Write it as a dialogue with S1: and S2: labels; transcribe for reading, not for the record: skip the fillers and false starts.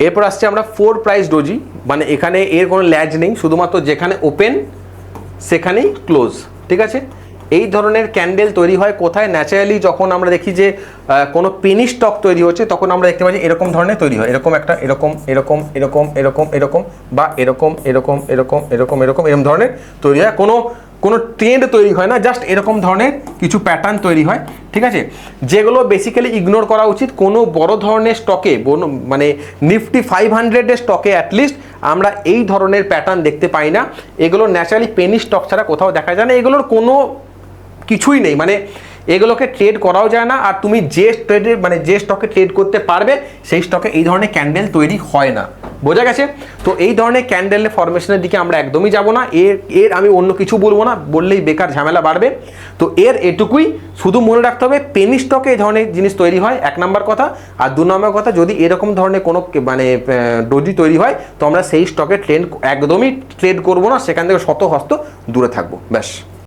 S1: এরপর আসছে আমরা 4 প্রাইস ডোজি, মানে এখানে এর কোনো ল্যাজ নেই, শুধুমাত্র যেখানে ওপেন সেখানেই ক্লোজ, ঠিক আছে। এই ধরনের ক্যান্ডেল তৈরি হয় কোথায়? ন্যাচারালি যখন আমরা দেখি যে কোনো পেনি স্টক তৈরি হচ্ছে তখন আমরা দেখতে পাচ্ছি এরকম ধরনের তৈরি হয়, এরকম একটা এরকম এরকম এরকম এরকম এরকম বা এরকম এরকম এরকম এরকম এরকম এরকম ধরনের তৈরি হয়। কোনো ট্রেন্ড তৈরি হয় না, জাস্ট এরকম ধরনের কিছু প্যাটার্ন তৈরি হয়, ঠিক আছে, যেগুলো বেসিক্যালি ইগনোর করা উচিত। কোনো বড় ধরনের স্টকে, মানে নিফটি 500-এর স্টকে অ্যাটলিস্ট আমরা এই ধরনের প্যাটার্ন দেখতে পাই না। এগুলো ন্যাচারালি পেনি স্টক ছাড়া কোথাও দেখা যায় না, এগুলোর কোনো কিছুই নেই, মানে এগুলোকে ট্রেড করাও যায় না। আর তুমি যে ট্রেডের মানে যে স্টকে ট্রেড করতে পারবে সেই স্টকে এই ধরনের ক্যান্ডেল তৈরি হয় না, বোঝা গেছে? তো এই ধরনের ক্যান্ডেলের ফরমেশনের দিকে আমরা একদমই যাব না। এর আমি অন্য কিছু বলবো না, বললেই বেকার ঝামেলা বাড়বে। তো এটুকুই শুধু মনে রাখতে হবে, পেনি স্টকে এই ধরনের জিনিস তৈরি হয়, 1 নম্বর কথা। আর 2 নম্বর কথা, যদি এরকম ধরনের কোনো মানে ডোজি তৈরি হয় তো আমরা সেই স্টকে একদমই ট্রেড করবো না, সেখান থেকে শত হস্ত দূরে থাকবো, ব্যাস।